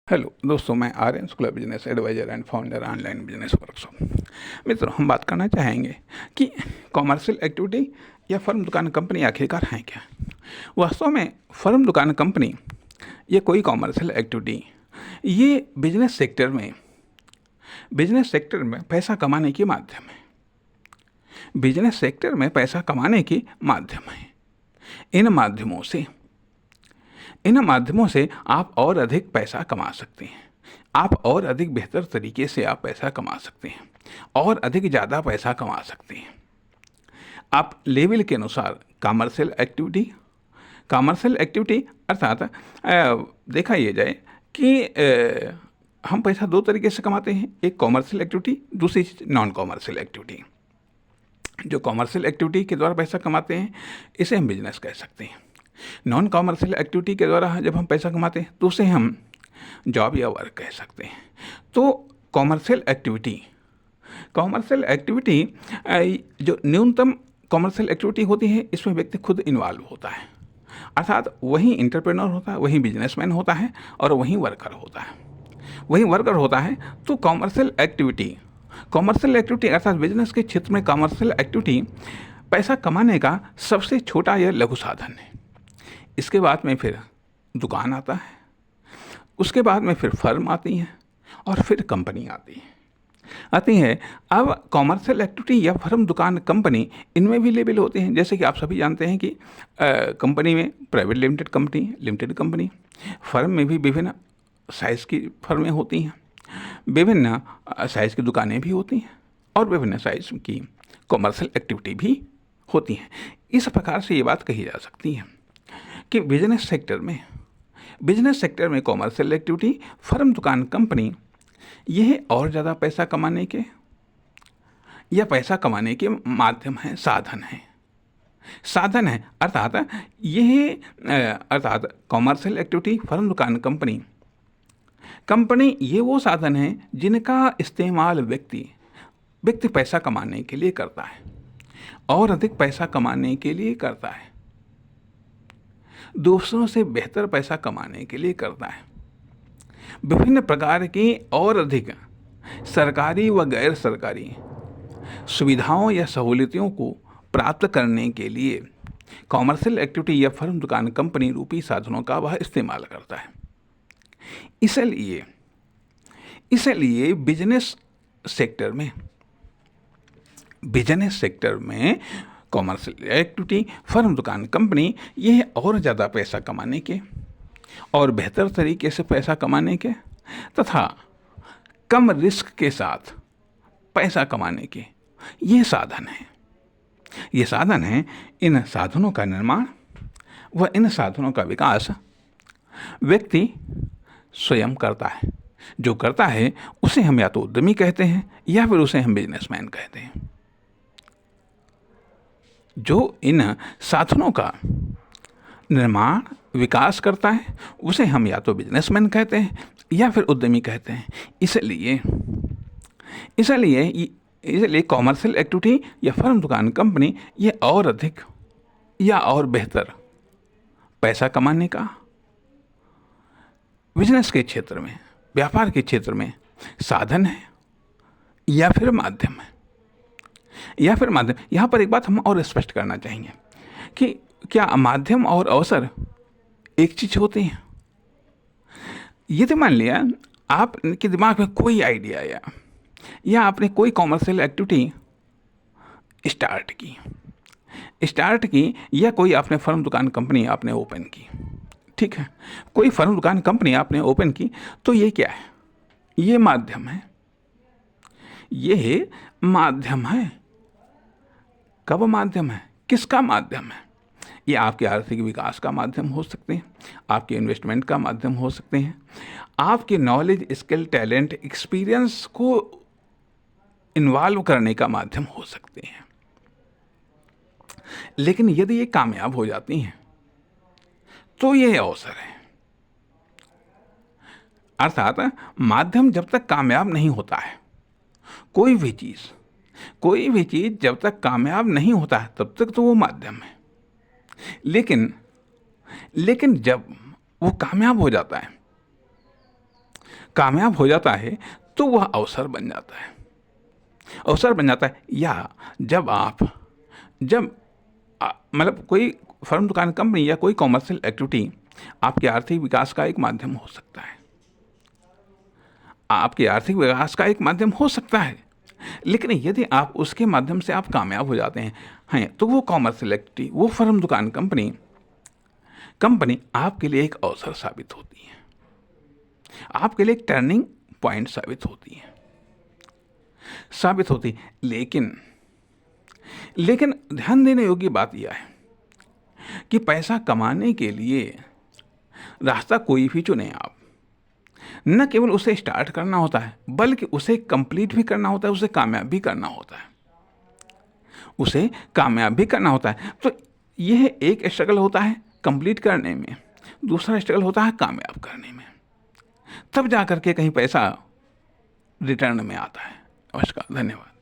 Hello दोस्तों, मैं Aryan school of business advisor and founder online business workshop. मित्रों, हम बात करना चाहेंगे कि कॉमर्शियल एक्टिविटी या फर्म दुकान कंपनी आखिरकार हैं क्या। वास्तव में फर्म दुकान कंपनी ये कोई कॉमर्शियल एक्टिविटी, ये बिजनेस सेक्टर में पैसा कमाने के माध्यम है। बिजनेस सेक्टर में पैसा कमाने के माध्यम है। इन माध्यमों से आप और अधिक पैसा कमा सकते हैं। आप और अधिक बेहतर तरीके से आप पैसा कमा सकते हैं और अधिक ज़्यादा पैसा कमा सकते हैं। आप लेवल के अनुसार कॉमर्शियल एक्टिविटी अर्थात देखा ये जाए कि हम पैसा दो तरीके से कमाते हैं। एक कॉमर्शियल एक्टिविटी, दूसरी चीज़ नॉन कॉमर्शियल एक्टिविटी। जो कॉमर्शियल एक्टिविटी के द्वारा पैसा कमाते हैं इसे हम बिजनेस कह सकते हैं। नॉन कॉमर्शियल एक्टिविटी के द्वारा जब हम पैसा कमाते हैं तो उसे हम जॉब या वर्क कह सकते हैं। तो कॉमर्शियल एक्टिविटी जो न्यूनतम कॉमर्शियल एक्टिविटी होती है, इसमें व्यक्ति खुद इन्वॉल्व होता है, अर्थात वही इंटरप्रेन्योर होता है, वही बिजनेसमैन होता है और वही वर्कर होता है। तो कॉमर्शियल एक्टिविटी अर्थात बिजनेस के क्षेत्र में कॉमर्शियल एक्टिविटी पैसा कमाने का सबसे छोटा या लघु साधन है। इसके बाद में फिर दुकान आता है, उसके बाद में फिर फर्म आती है और फिर कंपनी आती है। अब कॉमर्शियल एक्टिविटी या फर्म दुकान कंपनी, इनमें भी लेवल होते हैं। जैसे कि आप सभी जानते हैं कि कंपनी में प्राइवेट लिमिटेड कंपनी, फर्म में भी विभिन्न साइज़ की फर्में होती हैं, विभिन्न साइज़ की दुकानें भी होती हैं और विभिन्न साइज़ की कॉमर्शियल एक्टिविटी भी होती हैं। इस प्रकार से ये बात कही जा सकती है कि बिजनेस सेक्टर में कॉमर्शियल एक्टिविटी, फर्म दुकान कंपनी, यह और ज़्यादा पैसा कमाने के या पैसा कमाने के माध्यम है, साधन है। अर्थात कॉमर्शियल एक्टिविटी, फर्म दुकान कंपनी ये वो साधन है जिनका इस्तेमाल व्यक्ति पैसा कमाने के लिए करता है और अधिक पैसा कमाने के लिए करता है, दूसरों से बेहतर पैसा कमाने के लिए करता है, विभिन्न प्रकार की और अधिक सरकारी व गैर सरकारी सुविधाओं या सहूलियतों को प्राप्त करने के लिए कॉमर्शियल एक्टिविटी या फर्म दुकान कंपनी रूपी साधनों का वह इस्तेमाल करता है। इसलिए बिजनेस सेक्टर में कॉमर्शियल एक्टिविटी, फर्म दुकान कंपनी, यह और ज़्यादा पैसा कमाने के और बेहतर तरीके से पैसा कमाने के तथा कम रिस्क के साथ पैसा कमाने के ये साधन है। इन साधनों का निर्माण व इन साधनों का विकास व्यक्ति स्वयं करता है। जो करता है उसे हम या तो उद्यमी कहते हैं या फिर उसे हम बिजनेसमैन कहते हैं। जो इन साधनों का निर्माण विकास करता है उसे हम या तो बिजनेसमैन कहते हैं या फिर उद्यमी कहते हैं। इसलिए कॉमर्शियल एक्टिविटी या फर्म दुकान कंपनी ये और अधिक या और बेहतर पैसा कमाने का बिजनेस के क्षेत्र में, व्यापार के क्षेत्र में साधन है या फिर माध्यम है। यहाँ पर एक बात हम और स्पष्ट करना चाहेंगे कि क्या माध्यम और अवसर एक चीज होते हैं। यदि मान लिया आपके दिमाग में कोई आइडिया आया या आपने कोई कॉमर्शियल एक्टिविटी स्टार्ट की या कोई आपने फर्म दुकान कंपनी आपने ओपन की, ठीक है, कोई फर्म दुकान कंपनी आपने ओपन की, तो ये क्या है? ये माध्यम है। कब माध्यम है? किसका माध्यम है? ये आपके आर्थिक विकास का माध्यम हो सकते हैं, आपके इन्वेस्टमेंट का माध्यम हो सकते हैं, आपके नॉलेज, स्किल, टैलेंट, एक्सपीरियंस को इन्वॉल्व करने का माध्यम हो सकते हैं। लेकिन यदि ये कामयाब हो जाती हैं तो यह अवसर है। अर्थात माध्यम जब तक कामयाब नहीं होता है, कोई भी चीज जब तक कामयाब नहीं होता है तब तक तो वो माध्यम है। लेकिन जब वो कामयाब हो जाता है कामयाब हो जाता है तो वह अवसर बन जाता है। अवसर बन जाता है, या जब मतलब कोई फर्म, दुकान, कंपनी या कोई कॉमर्शियल एक्टिविटी आपके आर्थिक विकास का एक माध्यम हो सकता है, आपके आर्थिक विकास का एक माध्यम हो सकता है। लेकिन यदि आप उसके माध्यम से आप कामयाब हो जाते हैं तो वो कॉमर्शियल एक्टिविटी, वो फर्म, दुकान, कंपनी आपके लिए एक अवसर साबित होती है, आपके लिए एक टर्निंग पॉइंट साबित होती। लेकिन ध्यान देने योग्य बात यह है कि पैसा कमाने के लिए रास्ता कोई भी चुने आप, न केवल उसे स्टार्ट करना होता है बल्कि उसे कंप्लीट भी करना होता है, उसे कामयाब भी करना होता है। तो यह एक स्ट्रगल होता है कंप्लीट करने में, दूसरा स्ट्रगल होता है कामयाब करने में, तब जा करके कहीं पैसा रिटर्न में आता है। नमस्कार, धन्यवाद।